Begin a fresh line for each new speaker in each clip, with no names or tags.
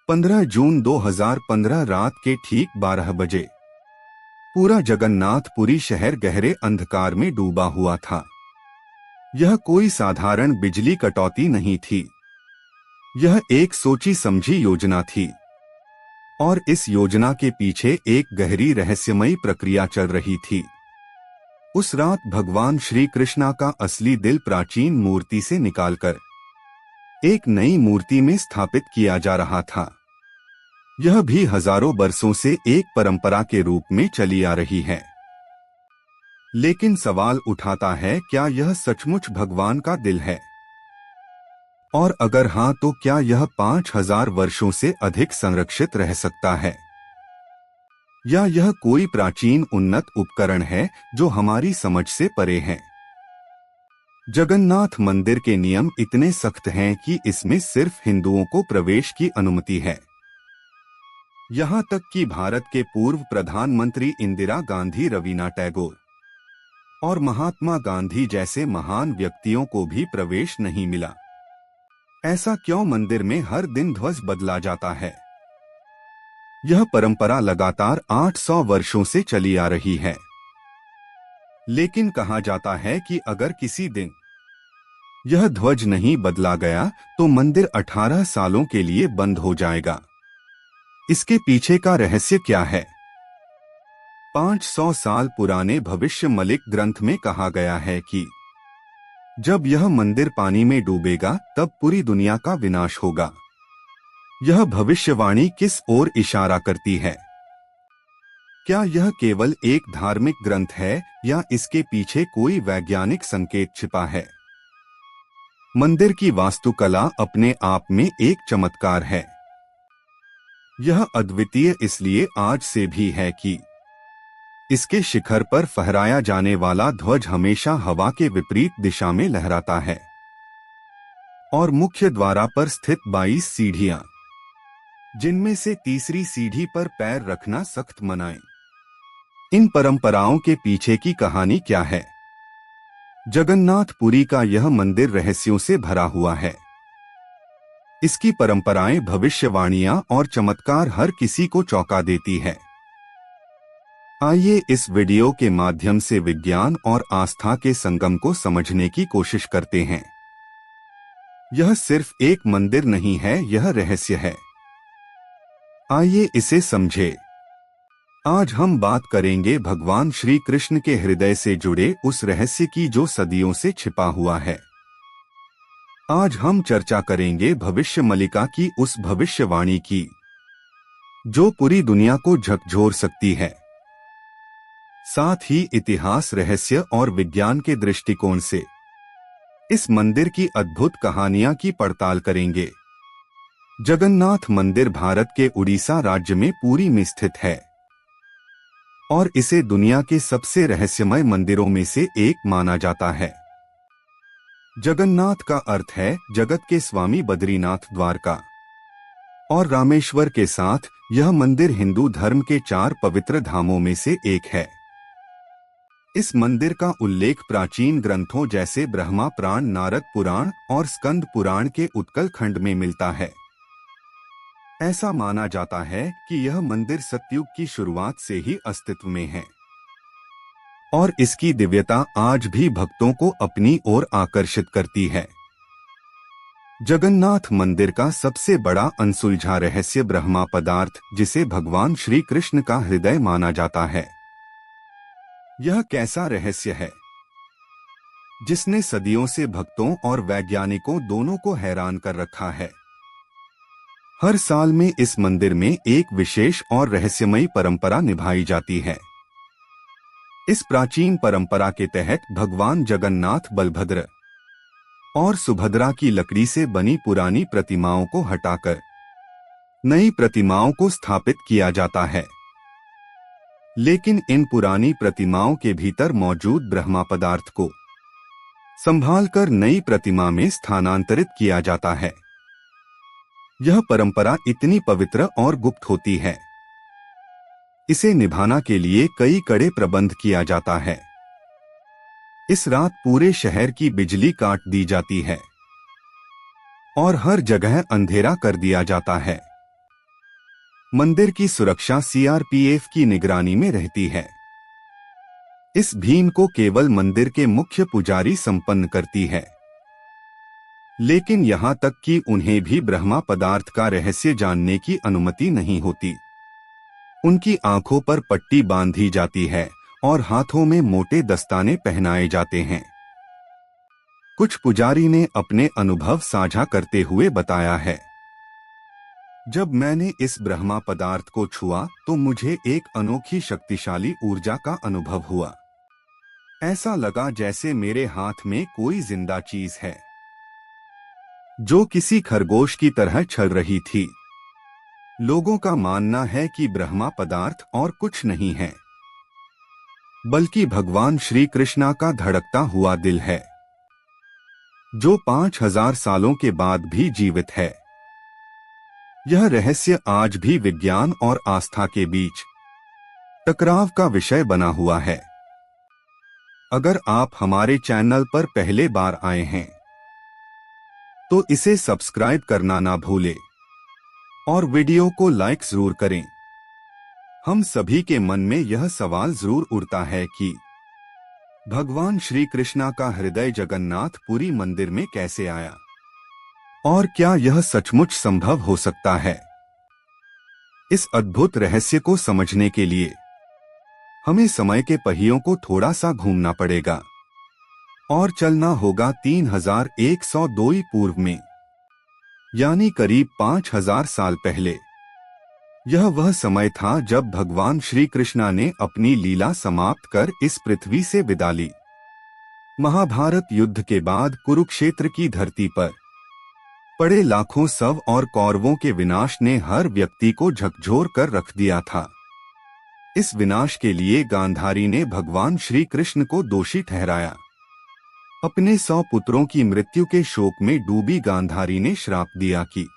15 जून 2015 रात के ठीक 12 बजे पूरा जगन्नाथपुरी शहर गहरे अंधकार में डूबा हुआ था। यह कोई साधारण बिजली कटौती नहीं थी। यह एक सोची समझी योजना थी और इस योजना के पीछे एक गहरी रहस्यमयी प्रक्रिया चल रही थी। उस रात भगवान श्री कृष्णा का असली दिल प्राचीन मूर्ति से निकालकर एक नई मूर्ति में स्थापित किया जा रहा था। यह भी हजारों बरसों से एक परंपरा के रूप में चली आ रही है। लेकिन सवाल उठाता है, क्या यह सचमुच भगवान का दिल है? और अगर हां, तो क्या यह 5000 वर्षों से अधिक संरक्षित रह सकता है? या यह कोई प्राचीन उन्नत उपकरण है जो हमारी समझ से परे है? जगन्नाथ मंदिर के नियम इतने सख्त हैं कि इसमें सिर्फ हिंदुओं को प्रवेश की अनुमति है। यहां तक कि भारत के पूर्व प्रधानमंत्री इंदिरा गांधी, रवीना टैगोर और महात्मा गांधी जैसे महान व्यक्तियों को भी प्रवेश नहीं मिला। ऐसा क्यों? मंदिर में हर दिन ध्वज बदला जाता है। यह परंपरा लगातार 800 वर्षों से चली आ रही है। लेकिन कहा जाता है कि अगर किसी दिन यह ध्वज नहीं बदला गया तो मंदिर 18 सालों के लिए बंद हो जाएगा। इसके पीछे का रहस्य क्या है? 500 साल पुराने भविष्य मलिक ग्रंथ में कहा गया है कि जब यह मंदिर पानी में डूबेगा तब पूरी दुनिया का विनाश होगा। यह भविष्यवाणी किस ओर इशारा करती है? क्या यह केवल एक धार्मिक ग्रंथ है या इसके पीछे कोई वैज्ञानिक संकेत छिपा है? मंदिर की वास्तुकला अपने आप में एक चमत्कार है। यह अद्वितीय इसलिए आज से भी है कि इसके शिखर पर फहराया जाने वाला ध्वज हमेशा हवा के विपरीत दिशा में लहराता है और मुख्य द्वार पर स्थित 22 सीढ़ियां, जिनमें से तीसरी सीढ़ी पर पैर रखना सख्त मनाएं। इन परंपराओं के पीछे की कहानी क्या है? जगन्नाथपुरी का यह मंदिर रहस्यों से भरा हुआ है। इसकी परंपराएं, भविष्यवाणियां और चमत्कार हर किसी को चौंका देती है। आइए इस वीडियो के माध्यम से विज्ञान और आस्था के संगम को समझने की कोशिश करते हैं। यह सिर्फ एक मंदिर नहीं है, यह रहस्य है। आइए इसे समझें। आज हम बात करेंगे भगवान श्री कृष्ण के हृदय से जुड़े उस रहस्य की जो सदियों से छिपा हुआ है। आज हम चर्चा करेंगे भविष्य मलिका की, उस भविष्यवाणी की जो पूरी दुनिया को झकझोर सकती है। साथ ही इतिहास, रहस्य और विज्ञान के दृष्टिकोण से इस मंदिर की अद्भुत कहानियां की पड़ताल करेंगे। जगन्नाथ मंदिर भारत के उड़ीसा राज्य में पुरी में स्थित है और इसे दुनिया के सबसे रहस्यमय मंदिरों में से एक माना जाता है। जगन्नाथ का अर्थ है जगत के स्वामी, बद्रीनाथ द्वारका और रामेश्वर के साथ यह मंदिर हिंदू धर्म के 4 पवित्र धामों में से एक है। इस मंदिर का उल्लेख प्राचीन ग्रंथों जैसे ब्रह्मा पुराण, नारद पुराण और स्कंद पुराण के उत्कल खंड में मिलता है। ऐसा माना जाता है कि यह मंदिर सतयुग की शुरुआत से ही अस्तित्व में है और इसकी दिव्यता आज भी भक्तों को अपनी ओर आकर्षित करती है। जगन्नाथ मंदिर का सबसे बड़ा अनसुलझा रहस्य ब्रह्मा पदार्थ, जिसे भगवान श्री कृष्ण का हृदय माना जाता है। यह कैसा रहस्य है जिसने सदियों से भक्तों और वैज्ञानिकों दोनों को हैरान कर रखा है? हर साल में इस मंदिर में एक विशेष और रहस्यमयी परंपरा निभाई जाती है। इस प्राचीन परंपरा के तहत भगवान जगन्नाथ, बलभद्र और सुभद्रा की लकड़ी से बनी पुरानी प्रतिमाओं को हटाकर नई प्रतिमाओं को स्थापित किया जाता है। लेकिन इन पुरानी प्रतिमाओं के भीतर मौजूद ब्रह्मा पदार्थ को संभालकर नई प्रतिमा में स्थानांतरित किया जाता है। यह परंपरा इतनी पवित्र और गुप्त होती है। इसे निभाना के लिए कई कड़े प्रबंध किया जाता है। इस रात पूरे शहर की बिजली काट दी जाती है और हर जगह अंधेरा कर दिया जाता है। मंदिर की सुरक्षा सीआरपीएफ की निगरानी में रहती है। इस भीम को केवल मंदिर के मुख्य पुजारी संपन्न करती है, लेकिन यहाँ तक कि उन्हें भी ब्रह्मा पदार्थ का रहस्य जानने की अनुमति नहीं होती। उनकी आंखों पर पट्टी बांधी जाती है और हाथों में मोटे दस्ताने पहनाए जाते हैं। कुछ पुजारी ने अपने अनुभव साझा करते हुए बताया है, जब मैंने इस ब्रह्मा पदार्थ को छुआ तो मुझे एक अनोखी शक्तिशाली ऊर्जा का अनुभव हुआ। ऐसा लगा जैसे मेरे हाथ में कोई जिंदा चीज है, जो किसी खरगोश की तरह चल रही थी। लोगों का मानना है कि ब्रह्मा पदार्थ और कुछ नहीं है, बल्कि भगवान श्री कृष्णा का धड़कता हुआ दिल है, जो 5000 सालों के बाद भी जीवित है। यह रहस्य आज भी विज्ञान और आस्था के बीच टकराव का विषय बना हुआ है। अगर आप हमारे चैनल पर पहले बार आए हैं तो इसे सब्सक्राइब करना ना भूलें और वीडियो को लाइक जरूर करें। हम सभी के मन में यह सवाल जरूर उठता है कि भगवान श्री कृष्णा का हृदय जगन्नाथपुरी मंदिर में कैसे आया, और क्या यह सचमुच संभव हो सकता है। इस अद्भुत रहस्य को समझने के लिए हमें समय के पहियों को थोड़ा सा घूमना पड़ेगा और चलना होगा 3102 पूर्व में, यानी करीब 5000 साल पहले। यह वह समय था जब भगवान श्री कृष्णा ने अपनी लीला समाप्त कर इस पृथ्वी से विदा ली। महाभारत युद्ध के बाद कुरुक्षेत्र की धरती पर पड़े लाखों शव और कौरवों के विनाश ने हर व्यक्ति को झकझोर कर रख दिया था। इस विनाश के लिए गांधारी ने भगवान श्री कृष्ण को दोषी ठहराया। अपने 100 पुत्रों की मृत्यु के शोक में डूबी गांधारी ने श्राप दिया कि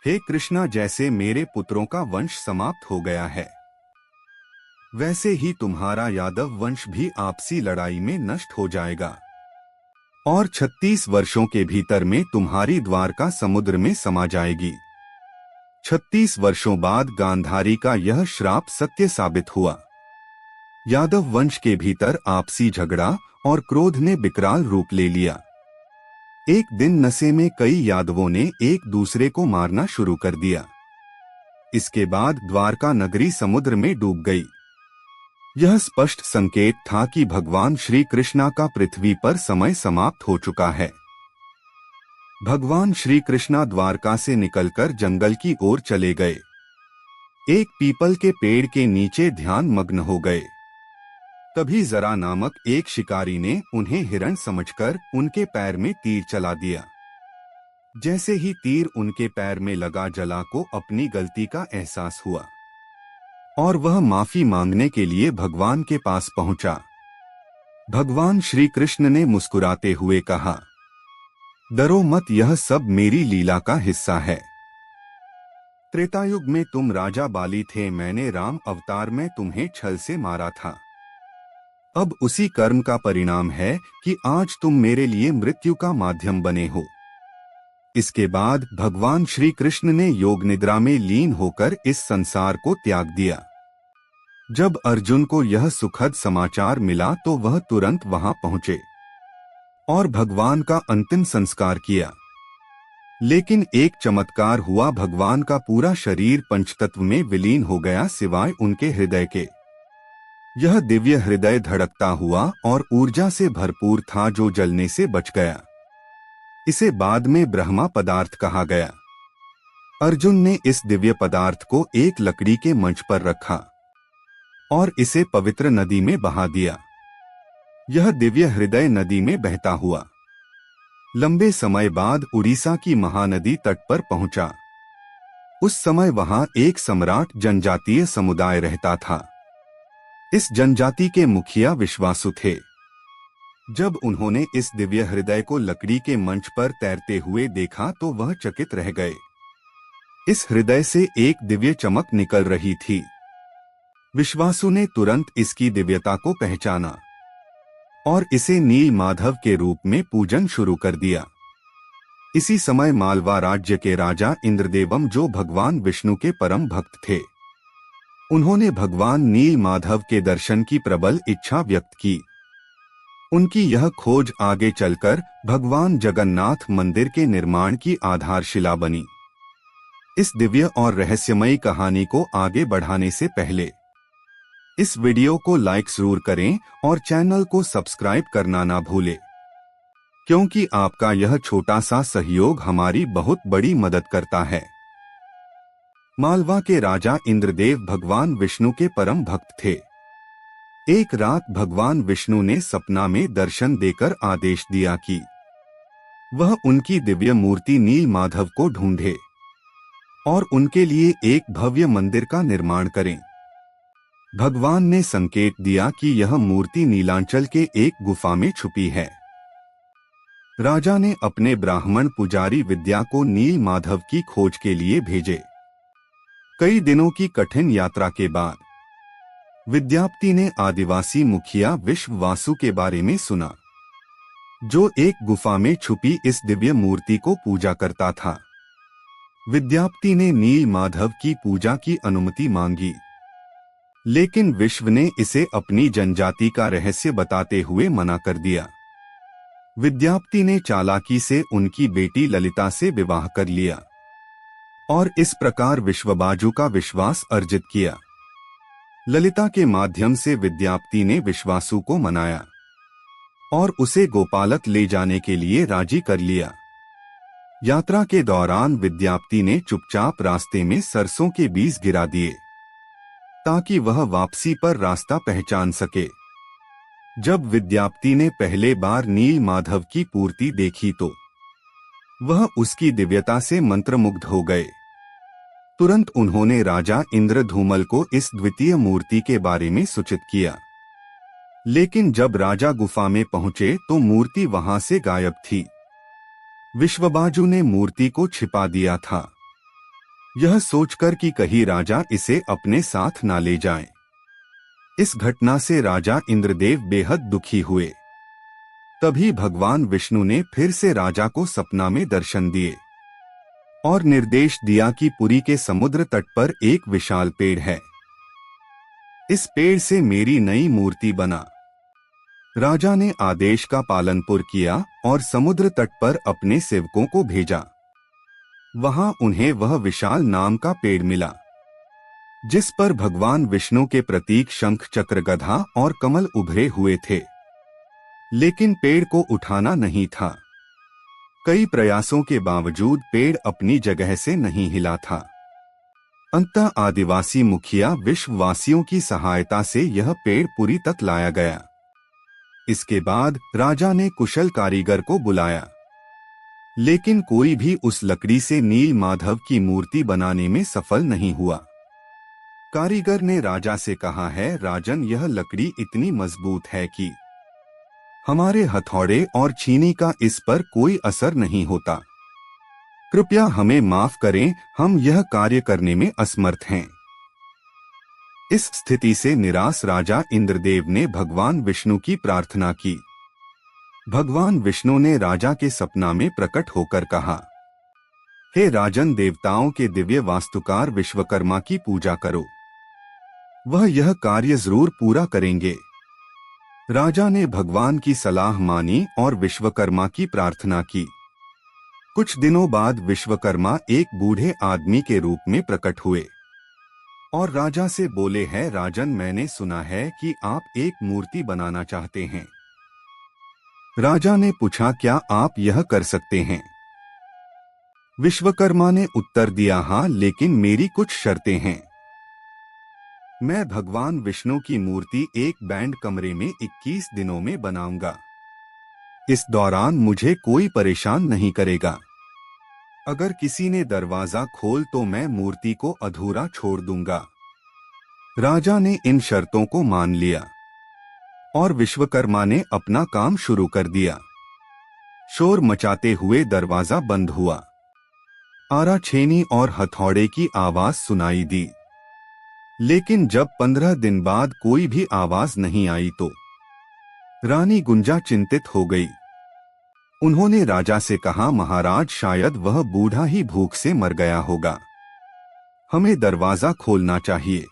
हे कृष्णा, जैसे मेरे पुत्रों का वंश समाप्त हो गया है, वैसे ही तुम्हारा यादव वंश भी आपसी लड़ाई में नष्ट हो जाएगा और 36 वर्षों के भीतर में तुम्हारी द्वारका समुद्र में समा जाएगी। 36 वर्षों बाद गांधारी का यह श्राप सत्य साबित हुआ। यादव वंश के भीतर आपसी झगड़ा और क्रोध ने विकराल रूप ले लिया। एक दिन नशे में कई यादवों ने एक दूसरे को मारना शुरू कर दिया। इसके बाद द्वारका नगरी समुद्र में डूब गई। यह स्पष्ट संकेत था कि भगवान श्री कृष्णा का पृथ्वी पर समय समाप्त हो चुका है। भगवान श्री कृष्णा द्वारका से निकलकर जंगल की ओर चले गए। एक पीपल के पेड़ के नीचे ध्यान मग्न हो गए। तभी जरा नामक एक शिकारी ने उन्हें हिरण समझकर उनके पैर में तीर चला दिया। जैसे ही तीर उनके पैर में लगा, जला को अपनी गलती का एहसास हुआ और वह माफी मांगने के लिए भगवान के पास पहुंचा। भगवान श्री कृष्ण ने मुस्कुराते हुए कहा, डरो मत, यह सब मेरी लीला का हिस्सा है। त्रेतायुग में तुम राजा बाली थे, मैंने राम अवतार में तुम्हें छल से मारा था। अब उसी कर्म का परिणाम है कि आज तुम मेरे लिए मृत्यु का माध्यम बने हो। इसके बाद भगवान श्री कृष्ण ने योग निद्रा में लीन होकर इस संसार को त्याग दिया। जब अर्जुन को यह सुखद समाचार मिला तो वह तुरंत वहां पहुंचे और भगवान का अंतिम संस्कार किया। लेकिन एक चमत्कार हुआ, भगवान का पूरा शरीर पंचतत्व में विलीन हो गया सिवाय उनके हृदय के। यह दिव्य हृदय धड़कता हुआ और ऊर्जा से भरपूर था जो जलने से बच गया। इसे बाद में ब्रह्मा पदार्थ कहा गया। अर्जुन ने इस दिव्य पदार्थ को एक लकड़ी के मंच पर रखा और इसे पवित्र नदी में बहा दिया। यह दिव्य हृदय नदी में बहता हुआ लंबे समय बाद उड़ीसा की महानदी तट पर पहुंचा। उस समय वहां एक सम्राट जनजातीय समुदाय रहता था। इस जनजाति के मुखिया विश्वासु थे। जब उन्होंने इस दिव्य हृदय को लकड़ी के मंच पर तैरते हुए देखा तो वह चकित रह गए। इस हृदय से एक दिव्य चमक निकल रही थी। विश्वासु ने तुरंत इसकी दिव्यता को पहचाना और इसे नील माधव के रूप में पूजन शुरू कर दिया। इसी समय मालवा राज्य के राजा इंद्रदेवम, जो भगवान विष्णु के परम भक्त थे, उन्होंने भगवान नील माधव के दर्शन की प्रबल इच्छा व्यक्त की। उनकी यह खोज आगे चलकर भगवान जगन्नाथ मंदिर के निर्माण की आधारशिला बनी। इस दिव्य और रहस्यमयी कहानी को आगे बढ़ाने से पहले इस वीडियो को लाइक जरूर करें और चैनल को सब्सक्राइब करना ना भूलें, क्योंकि आपका यह छोटा सा सहयोग हमारी बहुत बड़ी मदद करता है। मालवा के राजा इंद्रदेव भगवान विष्णु के परम भक्त थे। एक रात भगवान विष्णु ने सपना में दर्शन देकर आदेश दिया कि वह उनकी दिव्य मूर्ति नील माधव को ढूंढे और उनके लिए एक भव्य मंदिर का निर्माण करें। भगवान ने संकेत दिया कि यह मूर्ति नीलांचल के एक गुफा में छुपी है। राजा ने अपने ब्राह्मण पुजारी विद्या को नील माधव की खोज के लिए भेजे। कई दिनों की कठिन यात्रा के बाद विद्यापति ने आदिवासी मुखिया विश्ववासु के बारे में सुना, जो एक गुफा में छुपी इस दिव्य मूर्ति को पूजा करता था। विद्यापति ने नील माधव की पूजा की अनुमति मांगी, लेकिन विश्व ने इसे अपनी जनजाति का रहस्य बताते हुए मना कर दिया। विद्यापति ने चालाकी से उनकी बेटी ललिता से विवाह कर लिया और इस प्रकार विश्वबाजु का विश्वास अर्जित किया। ललिता के माध्यम से विद्यापति ने विश्वासु को मनाया और उसे गोपालक ले जाने के लिए राजी कर लिया। यात्रा के दौरान विद्यापति ने चुपचाप रास्ते में सरसों के बीज गिरा दिए ताकि वह वापसी पर रास्ता पहचान सके। जब विद्यापति ने पहले बार नील माधव की मूर्ति देखी तो वह उसकी दिव्यता से मंत्रमुग्ध हो गए। तुरंत उन्होंने राजा इंद्रधूमल को इस द्वितीय मूर्ति के बारे में सूचित किया, लेकिन जब राजा गुफा में पहुंचे तो मूर्ति वहां से गायब थी। विश्वबाजु ने मूर्ति को छिपा दिया था, यह सोचकर कि कहीं राजा इसे अपने साथ ना ले जाएं। इस घटना से राजा इंद्रदेव बेहद दुखी हुए। तभी भगवान विष्णु ने फिर से राजा को सपना में दर्शन दिए और निर्देश दिया कि पुरी के समुद्र तट पर एक विशाल पेड़ है, इस पेड़ से मेरी नई मूर्ति बना। राजा ने आदेश का पालनपुर किया और समुद्र तट पर अपने सेवकों को भेजा। वहां उन्हें वह विशाल नाम का पेड़ मिला, जिस पर भगवान विष्णु के प्रतीक शंख, चक्र, गदा और कमल उभरे हुए थे, लेकिन पेड़ को उठाना नहीं था। कई प्रयासों के बावजूद पेड़ अपनी जगह से नहीं हिला था। अंततः आदिवासी मुखिया विश्ववासियों की सहायता से यह पेड़ पुरी तक लाया गया। इसके बाद राजा ने कुशल कारीगर को बुलाया, लेकिन कोई भी उस लकड़ी से नील माधव की मूर्ति बनाने में सफल नहीं हुआ। कारीगर ने राजा से कहा है, राजन, यह लकड़ी इतनी मजबूत है कि हमारे हथौड़े और छीनी का इस पर कोई असर नहीं होता। कृपया हमें माफ करें, हम यह कार्य करने में असमर्थ हैं। इस स्थिति से निराश राजा इंद्रदेव ने भगवान विष्णु की प्रार्थना की। भगवान विष्णु ने राजा के सपना में प्रकट होकर कहा, हे राजन, देवताओं के दिव्य वास्तुकार विश्वकर्मा की पूजा करो, वह यह कार्य जरूर पूरा करेंगे। राजा ने भगवान की सलाह मानी और विश्वकर्मा की प्रार्थना की। कुछ दिनों बाद विश्वकर्मा एक बूढ़े आदमी के रूप में प्रकट हुए और राजा से बोले, हैं राजन, मैंने सुना है कि आप एक मूर्ति बनाना चाहते हैं। राजा ने पूछा, क्या आप यह कर सकते हैं? विश्वकर्मा ने उत्तर दिया, हाँ, लेकिन मेरी कुछ शर्तें हैं। मैं भगवान विष्णु की मूर्ति एक बैंड कमरे में 21 दिनों में बनाऊंगा। इस दौरान मुझे कोई परेशान नहीं करेगा। अगर किसी ने दरवाजा खोल तो मैं मूर्ति को अधूरा छोड़ दूंगा। राजा ने इन शर्तों को मान लिया और विश्वकर्मा ने अपना काम शुरू कर दिया। शोर मचाते हुए दरवाजा बंद हुआ। आरा, छेनी और हथौड़े की आवाज सुनाई दी, लेकिन जब 15 दिन बाद कोई भी आवाज नहीं आई तो रानी गुंजा चिंतित हो गई। उन्होंने राजा से कहा, महाराज शायद वह बूढ़ा ही भूख से मर गया होगा, हमें दरवाजा खोलना चाहिए।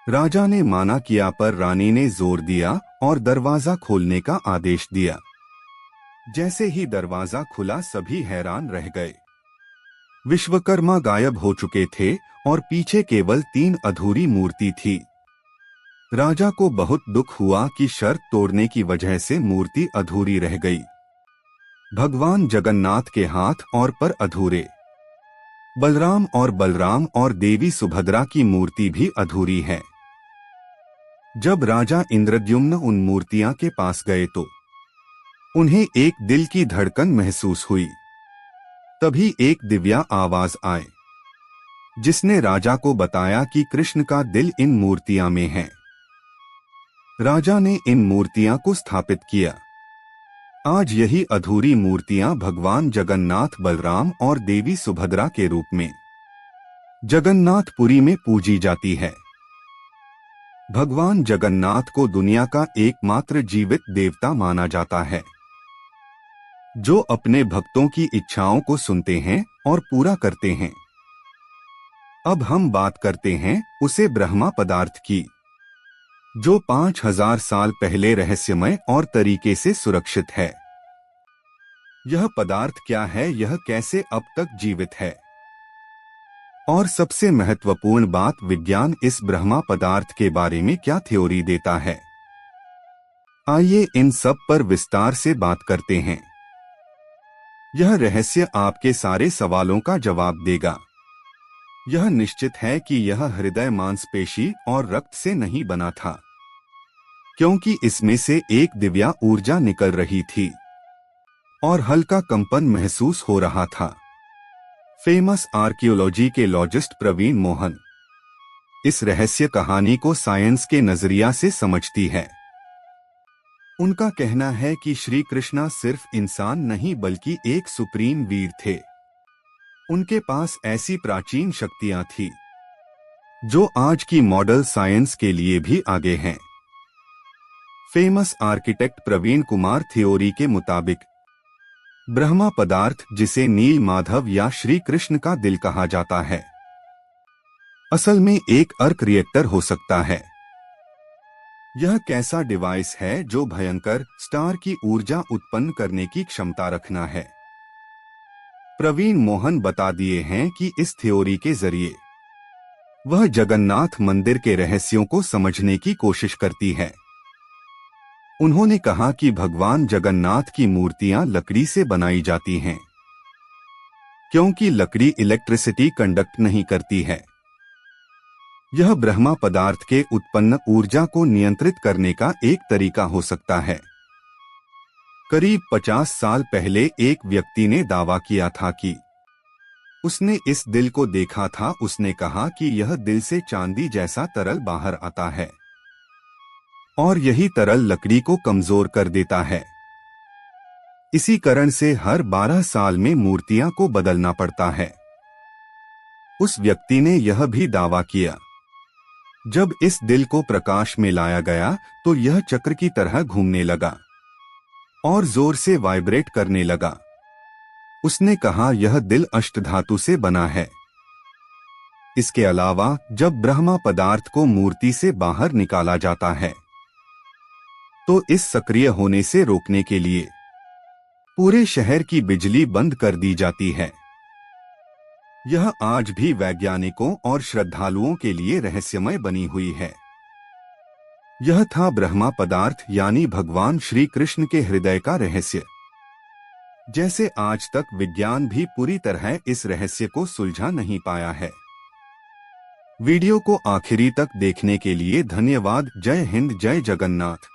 राजा ने माना किया पर रानी ने जोर दिया और दरवाजा खोलने का आदेश दिया। जैसे ही दरवाजा खुला सभी हैरान रह गए। विश्वकर्मा गायब हो चुके थे और पीछे केवल 3 अधूरी मूर्ति थी। राजा को बहुत दुख हुआ कि शर्त तोड़ने की वजह से मूर्ति अधूरी रह गई। भगवान जगन्नाथ के हाथ और पैर अधूरे, बलराम और देवी सुभद्रा की मूर्ति भी अधूरी है। जब राजा इंद्रद्युम्न उन मूर्तियां के पास गए तो उन्हें एक दिल की धड़कन महसूस हुई। तभी एक दिव्या आवाज आई, जिसने राजा को बताया कि कृष्ण का दिल इन मूर्तियां में है। राजा ने इन मूर्तियां को स्थापित किया। आज यही अधूरी मूर्तियां भगवान जगन्नाथ, बलराम और देवी सुभद्रा के रूप में जगन्नाथपुरी में पूजी जाती है। भगवान जगन्नाथ को दुनिया का एकमात्र जीवित देवता माना जाता है, जो अपने भक्तों की इच्छाओं को सुनते हैं और पूरा करते हैं। अब हम बात करते हैं उसे ब्रह्मा पदार्थ की, जो 5000 साल पहले रहस्यमय और तरीके से सुरक्षित है। यह पदार्थ क्या है, यह कैसे अब तक जीवित है, और सबसे महत्वपूर्ण बात, विज्ञान इस ब्रह्मा पदार्थ के बारे में क्या थ्योरी देता है। आइए इन सब पर विस्तार से बात करते हैं। यह रहस्य आपके सारे सवालों का जवाब देगा। यह निश्चित है कि यह हृदय मांसपेशी और रक्त से नहीं बना था, क्योंकि इसमें से एक दिव्या ऊर्जा निकल रही थी और हल्का कंपन महसूस हो रहा था। फेमस आर्कियोलॉजी के लॉजिस्ट प्रवीण मोहन इस रहस्य कहानी को साइंस के नजरिया से समझती है। उनका कहना है कि श्री कृष्णा सिर्फ इंसान नहीं बल्कि एक सुप्रीम वीर थे। उनके पास ऐसी प्राचीन शक्तियां थी जो आज की मॉडल साइंस के लिए भी आगे हैं। Famous architect Praveen Kumar theory के मुताबिक ब्रह्मा पदार्थ, जिसे नील माधव या श्री कृष्ण का दिल कहा जाता है, असल में एक अर्क रिएक्टर हो सकता है। यह कैसा डिवाइस है जो भयंकर स्टार की ऊर्जा उत्पन्न करने की क्षमता रखना है। प्रवीण मोहन बता दिए हैं कि इस थ्योरी के जरिए वह जगन्नाथ मंदिर के रहस्यों को समझने की कोशिश करती है। उन्होंने कहा कि भगवान जगन्नाथ की मूर्तियां लकड़ी से बनाई जाती हैं, क्योंकि लकड़ी इलेक्ट्रिसिटी कंडक्ट नहीं करती है। यह ब्रह्मा पदार्थ के उत्पन्न ऊर्जा को नियंत्रित करने का एक तरीका हो सकता है। करीब 50 साल पहले एक व्यक्ति ने दावा किया था कि उसने इस दिल को देखा था। उसने कहा कि यह दिल से चांदी जैसा तरल बाहर आता है और यही तरल लकड़ी को कमजोर कर देता है। इसी कारण से हर 12 साल में मूर्तियां को बदलना पड़ता है। उस व्यक्ति ने यह भी दावा किया, जब इस दिल को प्रकाश में लाया गया तो यह चक्र की तरह घूमने लगा और जोर से वाइब्रेट करने लगा। उसने कहा यह दिल अष्टधातु से बना है। इसके अलावा जब ब्रह्मा पदार्थ को मूर्ति से बाहर निकाला जाता है तो इस सक्रिय होने से रोकने के लिए पूरे शहर की बिजली बंद कर दी जाती है। यह आज भी वैज्ञानिकों और श्रद्धालुओं के लिए रहस्यमय बनी हुई है। यह था ब्रह्मा पदार्थ यानी भगवान श्री कृष्ण के हृदय का रहस्य। जैसे आज तक विज्ञान भी पूरी तरह इस रहस्य को सुलझा नहीं पाया है। वीडियो को आखिरी तक देखने के लिए धन्यवाद। जय हिंद, जय जगन्नाथ।